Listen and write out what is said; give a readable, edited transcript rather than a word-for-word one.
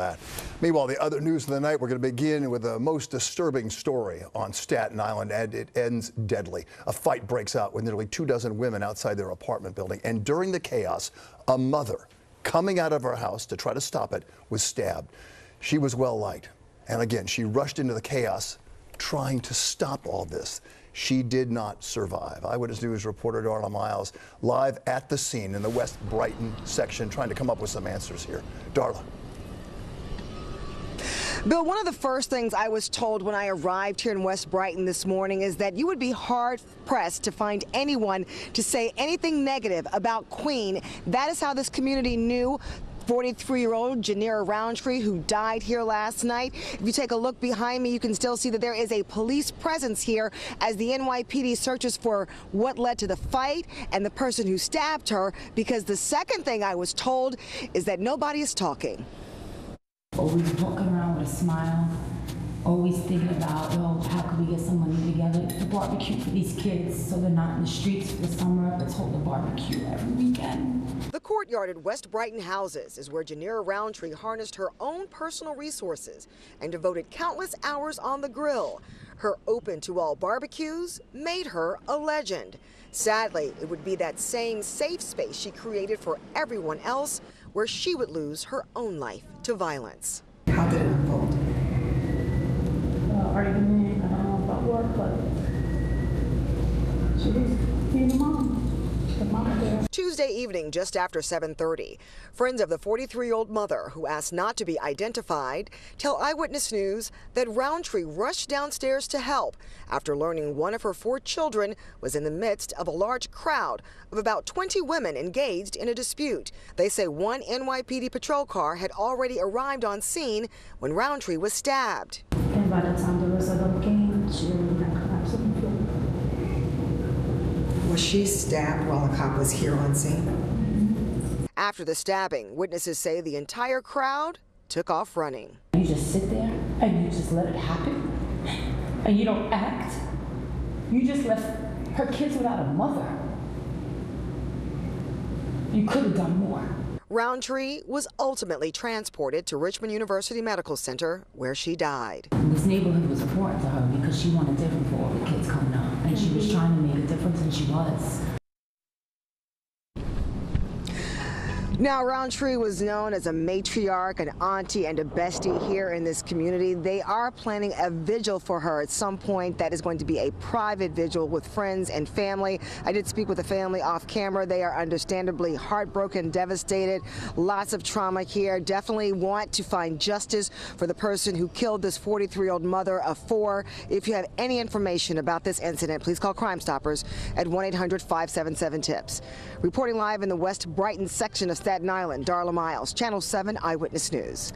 that. Meanwhile, the other news of the night, we're going to begin with the most disturbing story on Staten Island, and it ends deadly. A fight breaks out with nearly 24 women outside their apartment building, and during the chaos, a mother coming out of her house to try to stop it was stabbed. She was well liked, and again, she rushed into the chaos trying to stop all this. She did not survive. Eyewitness News reporter Darla Miles live at the scene in the West Brighton section trying to come up with some answers here. Darla. Bill, one of the first things I was told when I arrived here in West Brighton this morning is that you would be hard-pressed to find anyone to say anything negative about Queen. That is how this community knew 43-year-old Jennira Roundtree, who died here last night. If you take a look behind me, you can still see that there is a police presence here as the NYPD searches for what led to the fight and the person who stabbed her, because the second thing I was told is that nobody is talking. Always walking around with a smile, always thinking about, oh, how can we get some money together to barbecue for these kids so they're not in the streets for the summer. Let's hold a barbecue every weekend. The courtyard at West Brighton Houses is where Jennira Roundtree harnessed her own personal resources and devoted countless hours on the grill. Her open-to-all barbecues made her a legend. Sadly, it would be that same safe space she created for everyone else where she would lose her own life to violence. How did it unfold? Argument, I don't know about work, but she was being a mom. The mama there. Tuesday evening, just after 7:30, friends of the 43-year-old mother, who asked not to be identified, tell Eyewitness News that Roundtree rushed downstairs to help after learning one of her 4 children was in the midst of a large crowd of about 20 women engaged in a dispute. They say one NYPD patrol car had already arrived on scene when Roundtree was stabbed. And by the time the rest of them came, she already had collapsed on the floor. Was she stabbed while a cop was here on scene? After the stabbing, witnesses say the entire crowd took off running. You just sit there and you just let it happen, and you don't act. You just left her kids without a mother. You could have done more. Roundtree was ultimately transported to Richmond University Medical Center, where she died. This neighborhood was important to her because she wanted different for all the kids coming up, and she was trying to make a difference, and she was. Now, Roundtree was known as a matriarch, an auntie, and a bestie here in this community. They are planning a vigil for her at some point that is going to be a private vigil with friends and family. I did speak with the family off camera. They are understandably heartbroken, devastated, lots of trauma here. Definitely want to find justice for the person who killed this 43-year-old mother of 4. If you have any information about this incident, please call Crime Stoppers at 1-800-577-TIPS. Reporting live in the West Brighton section of Staten Island, Darla Miles, Channel 7 Eyewitness News.